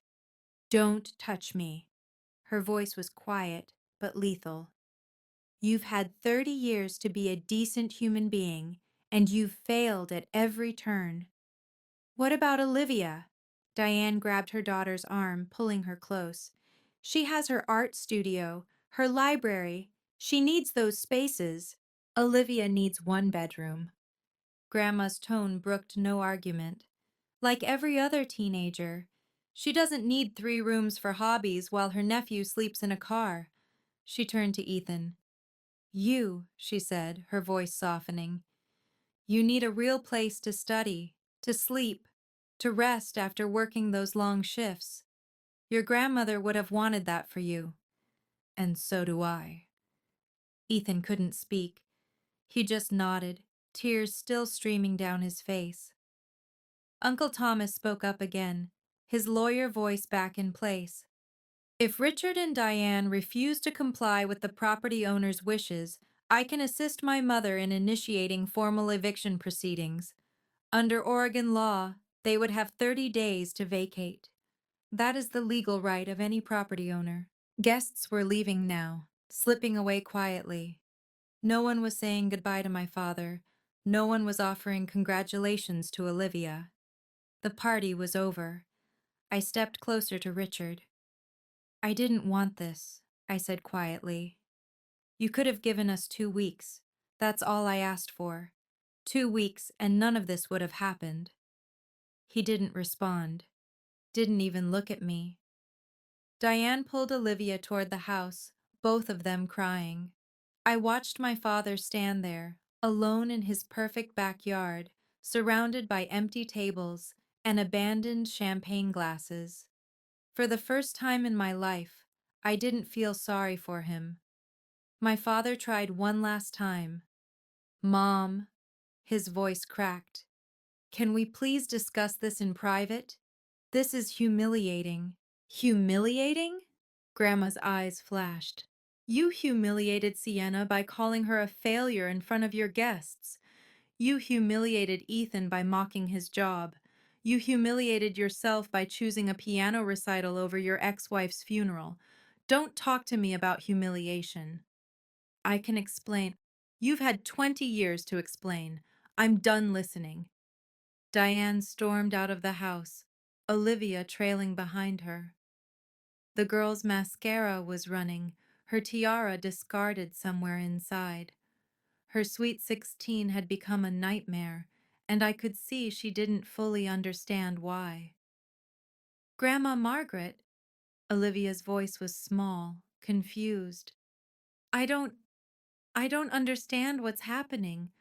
"Don't touch me." Her voice was quiet, but lethal. "You've had 30 years to be a decent human being, and you've failed at every turn." "What about Olivia?" Diane grabbed her daughter's arm, pulling her close. "She has her art studio, her library. She needs those spaces." "Olivia needs one bedroom." Grandma's tone brooked no argument. "Like every other teenager. She doesn't need 3 rooms for hobbies while her nephew sleeps in a car." She turned to Ethan. "You," she said, her voice softening. "You need a real place to study, to sleep, to rest after working those long shifts. Your grandmother would have wanted that for you. And so do I." Ethan couldn't speak. He just nodded, tears still streaming down his face. Uncle Thomas spoke up again, his lawyer voice back in place. "If Richard and Diane refuse to comply with the property owner's wishes, I can assist my mother in initiating formal eviction proceedings. Under Oregon law, they would have 30 days to vacate. That is the legal right of any property owner." Guests were leaving now, slipping away quietly. No one was saying goodbye to my father. No one was offering congratulations to Olivia. The party was over. I stepped closer to Richard. "I didn't want this," I said quietly. "You could have given us 2 weeks. That's all I asked for. 2 weeks, and none of this would have happened." He didn't respond. Didn't even look at me. Diane pulled Olivia toward the house, both of them crying. I watched my father stand there, alone in his perfect backyard, surrounded by empty tables and abandoned champagne glasses. For the first time in my life, I didn't feel sorry for him. My father tried one last time. "Mom," his voice cracked. "Can we please discuss this in private? This is humiliating." "Humiliating?" Grandma's eyes flashed. "You humiliated Sienna by calling her a failure in front of your guests. You humiliated Ethan by mocking his job. You humiliated yourself by choosing a piano recital over your ex-wife's funeral. Don't talk to me about humiliation." "I can explain." "You've had 20 years to explain. I'm done listening." Diane stormed out of the house, Olivia trailing behind her. The girl's mascara was running, her tiara discarded somewhere inside. Her sweet 16 had become a nightmare, and I could see she didn't fully understand why. "Grandma Margaret," Olivia's voice was small, confused. I don't understand what's happening.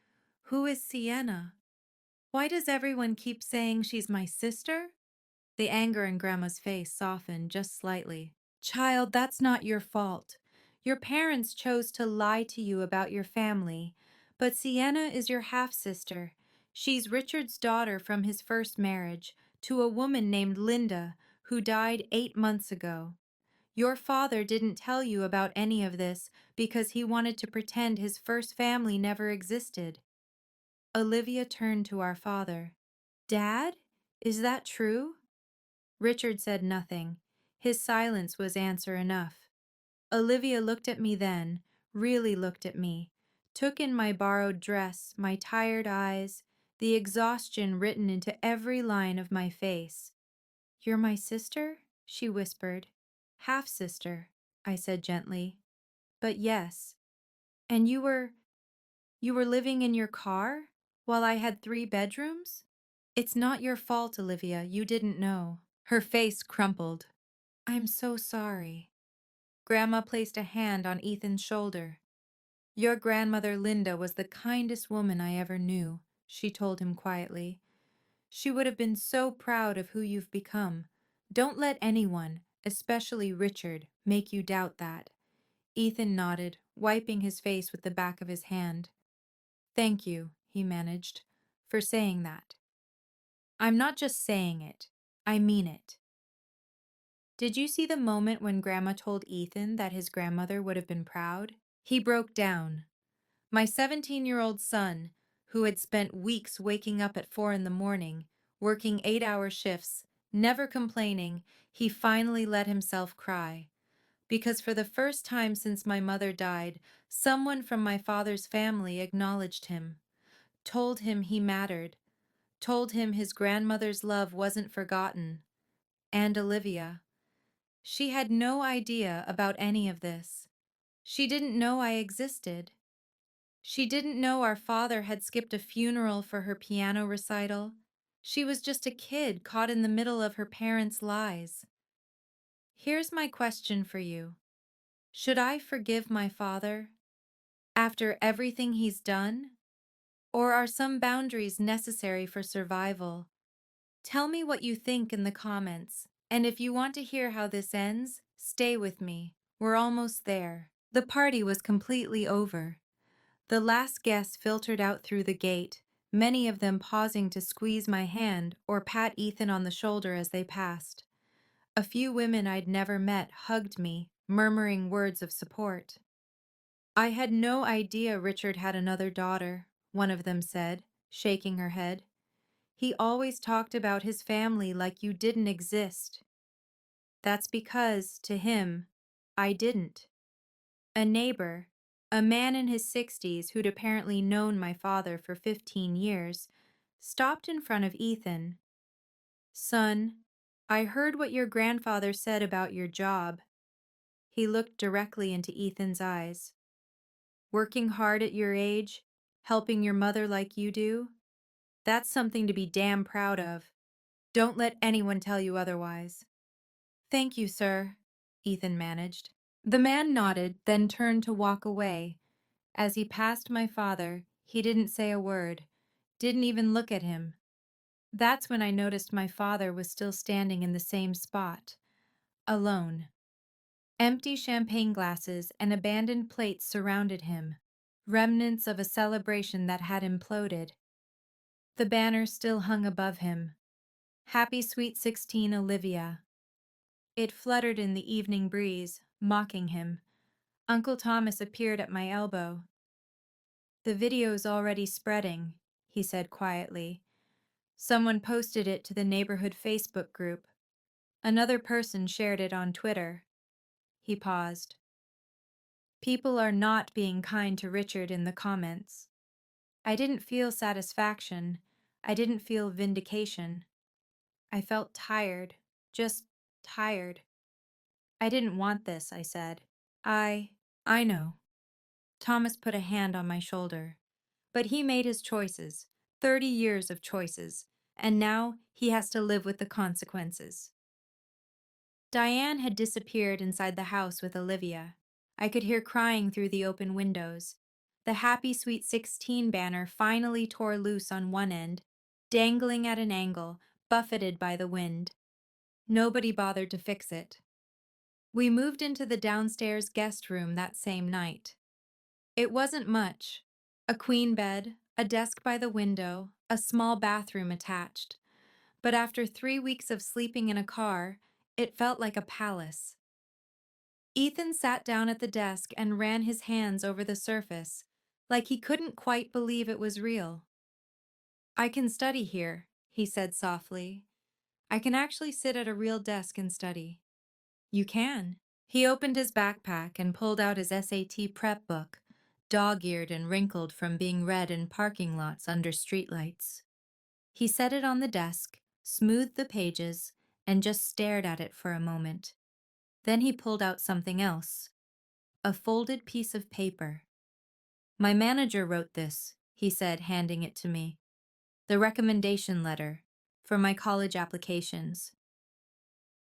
Who is Sienna? Why does everyone keep saying she's my sister?" The anger in Grandma's face softened just slightly. "Child, that's not your fault. Your parents chose to lie to you about your family, but Sienna is your half-sister. She's Richard's daughter from his first marriage to a woman named Linda, who died 8 months ago. Your father didn't tell you about any of this because he wanted to pretend his first family never existed." Olivia turned to our father. "Dad, is that true?" Richard said nothing. His silence was answer enough. Olivia looked at me then, really looked at me, took in my borrowed dress, my tired eyes, the exhaustion written into every line of my face. "You're my sister?" she whispered. "Half-sister," I said gently. "But yes." "And you were living in your car while I had 3 bedrooms?" "It's not your fault, Olivia. You didn't know." Her face crumpled. "I'm so sorry." Grandma placed a hand on Ethan's shoulder. "Your grandmother Linda was the kindest woman I ever knew," she told him quietly. "She would have been so proud of who you've become. Don't let anyone, especially Richard, make you doubt that." Ethan nodded, wiping his face with the back of his hand. "Thank you," he managed, "for saying that. I'm not just saying it. I mean it." Did you see the moment when Grandma told Ethan that his grandmother would have been proud? He broke down. My 17-year-old son, who had spent weeks waking up at 4 in the morning, working 8-hour shifts, never complaining, he finally let himself cry. Because for the first time since my mother died, someone from my father's family acknowledged him, told him he mattered, told him his grandmother's love wasn't forgotten. And Olivia. She had no idea about any of this. She didn't know I existed. She didn't know our father had skipped a funeral for her piano recital. She was just a kid caught in the middle of her parents' lies. Here's my question for you. Should I forgive my father after everything he's done? Or are some boundaries necessary for survival? Tell me what you think in the comments. And if you want to hear how this ends, stay with me. We're almost there. The party was completely over. The last guests filtered out through the gate, many of them pausing to squeeze my hand or pat Ethan on the shoulder as they passed. A few women I'd never met hugged me, murmuring words of support. "I had no idea Richard had another daughter," one of them said, shaking her head. "He always talked about his family like you didn't exist." "That's because, to him, I didn't." A neighbor, a man in his 60s who'd apparently known my father for 15 years, stopped in front of Ethan. "Son, I heard what your grandfather said about your job." He looked directly into Ethan's eyes. "Working hard at your age, helping your mother like you do, that's something to be damn proud of. Don't let anyone tell you otherwise." "Thank you, sir," Ethan managed. The man nodded, then turned to walk away. As he passed my father, he didn't say a word, didn't even look at him. That's when I noticed my father was still standing in the same spot, alone. Empty champagne glasses and abandoned plates surrounded him, remnants of a celebration that had imploded. The banner still hung above him. Happy Sweet 16 Olivia. It fluttered in the evening breeze, mocking him. Uncle Thomas appeared at my elbow. "The video's already spreading," he said quietly. "Someone posted it to the neighborhood Facebook group. Another person shared it on Twitter." He paused. "People are not being kind to Richard in the comments." I didn't feel satisfaction. I didn't feel vindication. I felt tired. Just tired. "I didn't want this," I said. I know." Thomas put a hand on my shoulder. "But he made his choices. 30 years of choices. And now he has to live with the consequences." Diane had disappeared inside the house with Olivia. I could hear crying through the open windows. The Happy Sweet 16 banner finally tore loose on one end, dangling at an angle, buffeted by the wind. Nobody bothered to fix it. We moved into the downstairs guest room that same night. It wasn't much. A queen bed, a desk by the window, a small bathroom attached. But after 3 weeks of sleeping in a car, it felt like a palace. Ethan sat down at the desk and ran his hands over the surface, like he couldn't quite believe it was real. "I can study here," he said softly. "I can actually sit at a real desk and study." "You can." He opened his backpack and pulled out his SAT prep book, dog-eared and wrinkled from being read in parking lots under streetlights. He set it on the desk, smoothed the pages, and just stared at it for a moment. Then he pulled out something else, a folded piece of paper. "My manager wrote this," he said, handing it to me. "The recommendation letter for my college applications."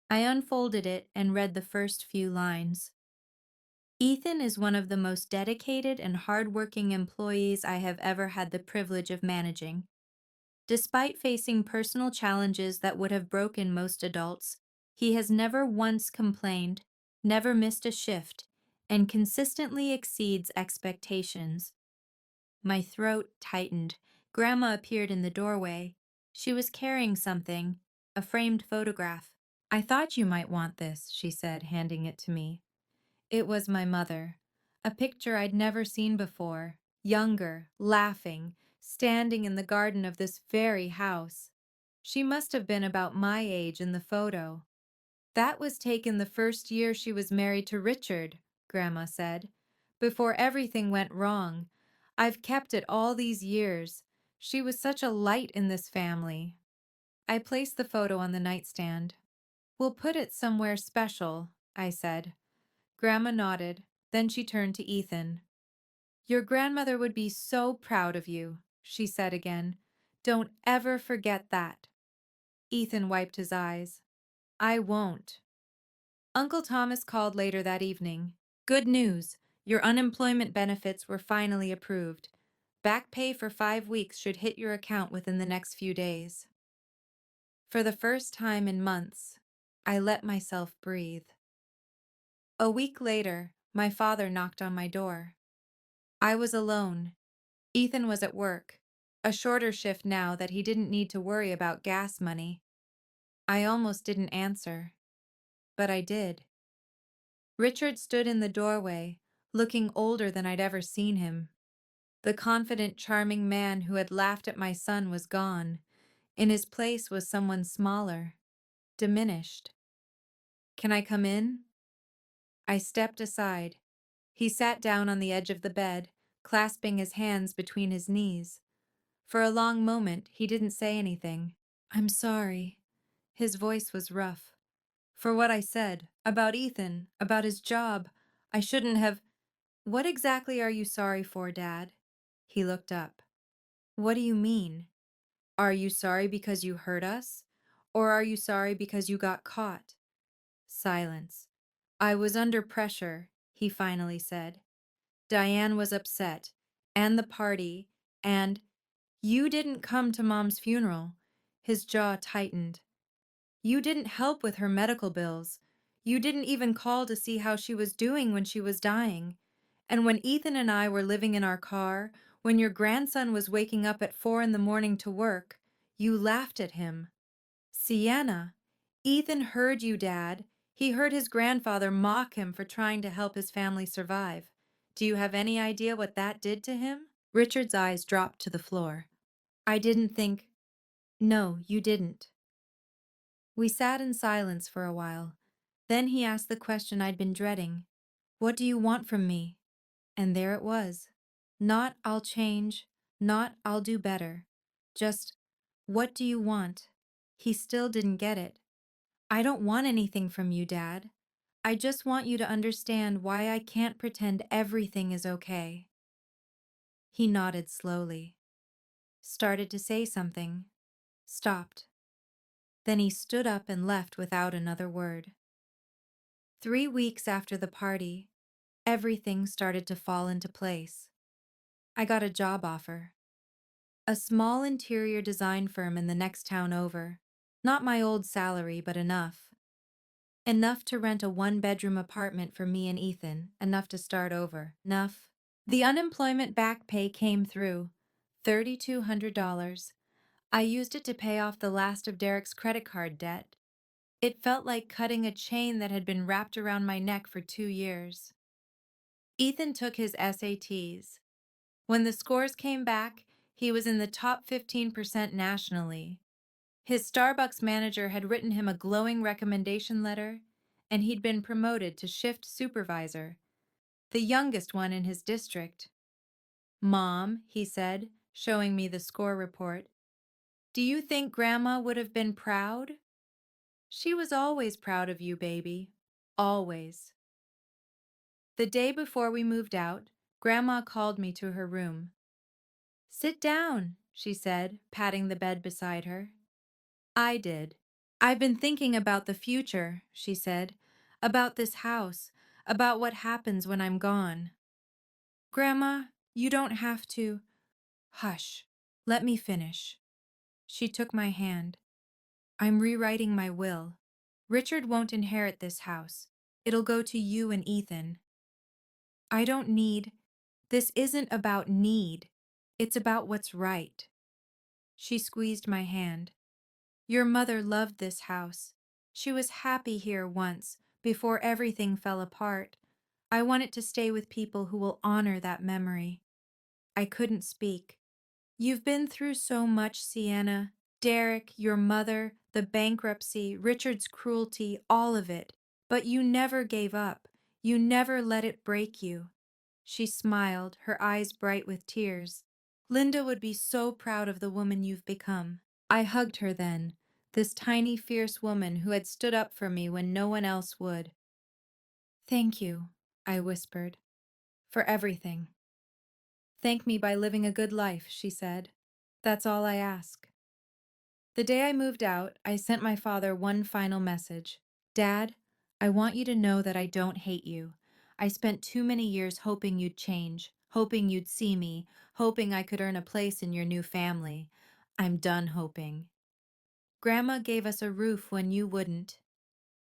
I unfolded it and read the first few lines. "Ethan is one of the most dedicated and hardworking employees I have ever had the privilege of managing. Despite facing personal challenges that would have broken most adults, he has never once complained, never missed a shift, and consistently exceeds expectations." My throat tightened. Grandma appeared in the doorway. She was carrying something, a framed photograph. "I thought you might want this," she said, handing it to me. It was my mother, a picture I'd never seen before, younger, laughing, standing in the garden of this very house. She must have been about my age in the photo. "That was taken the first year she was married to Richard," Grandma said, "before everything went wrong. I've kept it all these years. She was such a light in this family." I placed the photo on the nightstand. "We'll put it somewhere special," I said. Grandma nodded, then she turned to Ethan. "Your grandmother would be so proud of you," she said again. "Don't ever forget that." Ethan wiped his eyes. "I won't." Uncle Thomas called later that evening. "Good news. Your unemployment benefits were finally approved. Back pay for 5 weeks should hit your account within the next few days." For the first time in months, I let myself breathe. A week later, my father knocked on my door. I was alone. Ethan was at work, a shorter shift now that he didn't need to worry about gas money. I almost didn't answer, but I did. Richard stood in the doorway, looking older than I'd ever seen him. The confident, charming man who had laughed at my son was gone. In his place was someone smaller, diminished. "Can I come in?" I stepped aside. He sat down on the edge of the bed, clasping his hands between his knees. For a long moment, he didn't say anything. "I'm sorry." His voice was rough. "For what I said, about Ethan, about his job. I shouldn't have—" "What exactly are you sorry for, Dad?" He looked up. "What do you mean? Are you sorry because you hurt us? Or are you sorry because you got caught?" Silence. "I was under pressure," he finally said. "Diane was upset, and the party, and You didn't come to Mom's funeral. His jaw tightened. You didn't help with her medical bills. You didn't even call to see how she was doing when she was dying. And when Ethan and I were living in our car, when your grandson was waking up at 4 in the morning to work, you laughed at him. Sienna, Ethan heard you, Dad. He heard his grandfather mock him for trying to help his family survive. Do you have any idea what that did to him? Richard's eyes dropped to the floor. I didn't think. No, you didn't. We sat in silence for a while. Then he asked the question I'd been dreading. What do you want from me? And there it was. Not I'll change, not I'll do better. Just, what do you want? He still didn't get it. I don't want anything from you, Dad. I just want you to understand why I can't pretend everything is okay. He nodded slowly, started to say something, stopped. Then he stood up and left without another word. 3 weeks after the party, everything started to fall into place. I got a job offer. A small interior design firm in the next town over. Not my old salary, but enough. Enough to rent a one-bedroom apartment for me and Ethan, enough to start over. Enough. The unemployment back pay came through. $3,200. I used it to pay off the last of Derek's credit card debt. It felt like cutting a chain that had been wrapped around my neck for 2 years. Ethan took his SATs. When the scores came back, he was in the top 15% nationally. His Starbucks manager had written him a glowing recommendation letter, and he'd been promoted to shift supervisor, the youngest one in his district. Mom, he said, showing me the score report, do you think Grandma would have been proud? She was always proud of you, baby. Always. The day before we moved out, Grandma called me to her room. Sit down, she said, patting the bed beside her. I did. I've been thinking about the future, she said, about this house, about what happens when I'm gone. Grandma, you don't have to. Hush, let me finish. She took my hand. I'm rewriting my will. Richard won't inherit this house. It'll go to you and Ethan. I don't need. This isn't about need. It's about what's right. She squeezed my hand. Your mother loved this house. She was happy here once, before everything fell apart. I want it to stay with people who will honor that memory. I couldn't speak. You've been through so much, Sienna. Derek, your mother, the bankruptcy, Richard's cruelty, all of it. But you never gave up. You never let it break you. She smiled, her eyes bright with tears. Linda would be so proud of the woman you've become. I hugged her then, this tiny, fierce woman who had stood up for me when no one else would. Thank you, I whispered, for everything. Thank me by living a good life, she said. That's all I ask. The day I moved out, I sent my father one final message. Dad, I want you to know that I don't hate you. I spent too many years hoping you'd change, hoping you'd see me, hoping I could earn a place in your new family. I'm done hoping. Grandma gave us a roof when you wouldn't.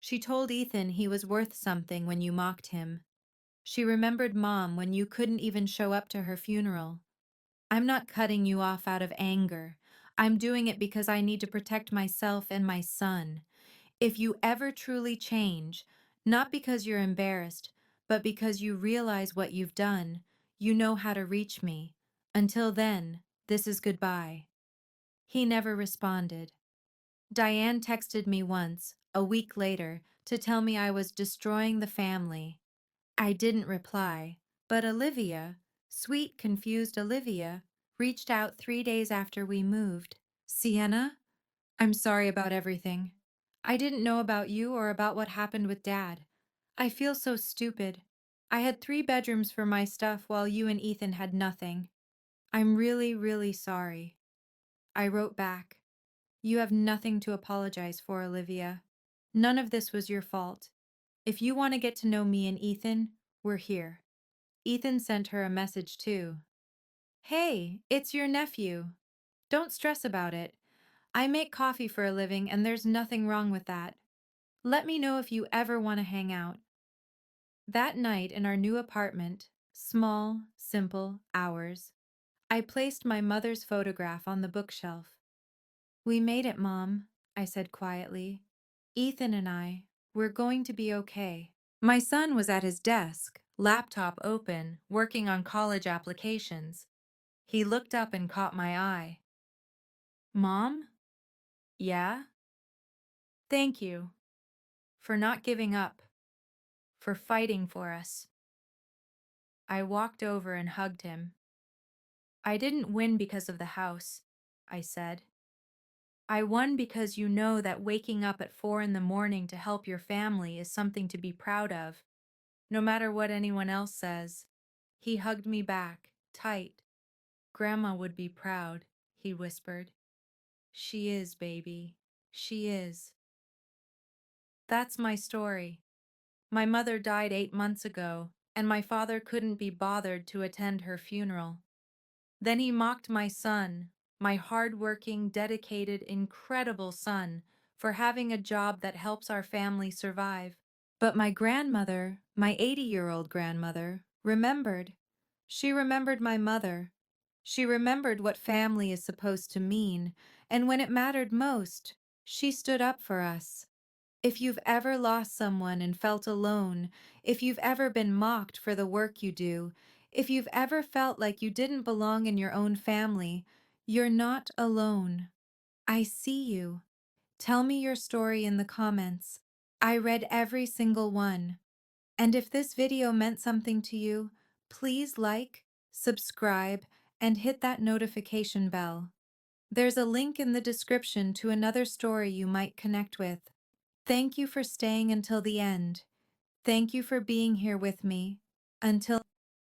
She told Ethan he was worth something when you mocked him. She remembered Mom when you couldn't even show up to her funeral. I'm not cutting you off out of anger. I'm doing it because I need to protect myself and my son. If you ever truly change, not because you're embarrassed, but because you realize what you've done, you know how to reach me. Until then, this is goodbye. He never responded. Diane texted me once, a week later, to tell me I was destroying the family. I didn't reply, but Olivia, sweet, confused Olivia, reached out 3 days after we moved. Sienna, I'm sorry about everything. I didn't know about you or about what happened with Dad. I feel so stupid. I had 3 bedrooms for my stuff while you and Ethan had nothing. I'm really, really sorry. I wrote back. You have nothing to apologize for, Olivia. None of this was your fault. If you want to get to know me and Ethan, we're here. Ethan sent her a message too. Hey, it's your nephew. Don't stress about it. I make coffee for a living and there's nothing wrong with that. Let me know if you ever want to hang out. That night in our new apartment, small, simple, ours, I placed my mother's photograph on the bookshelf. We made it, Mom, I said quietly. Ethan and I, we're going to be okay. My son was at his desk, laptop open, working on college applications. He looked up and caught my eye. Mom? Yeah? Thank you for not giving up, for fighting for us. I walked over and hugged him. I didn't win because of the house, I said. I won because you know that waking up at 4 in the morning to help your family is something to be proud of, no matter what anyone else says. He hugged me back, tight. Grandma would be proud, he whispered. She is, baby. She is. That's my story. My mother died 8 months ago, and my father couldn't be bothered to attend her funeral. Then he mocked my son, my hard-working, dedicated, incredible son, for having a job that helps our family survive. But my grandmother, my 80-year-old grandmother, remembered. She remembered my mother. She remembered what family is supposed to mean, and when it mattered most, she stood up for us. If you've ever lost someone and felt alone, if you've ever been mocked for the work you do, if you've ever felt like you didn't belong in your own family, you're not alone. I see you. Tell me your story in the comments. I read every single one. And if this video meant something to you, please like, subscribe, and hit that notification bell. There's a link in the description to another story you might connect with. Thank you for staying until the end. Thank you for being here with me. Until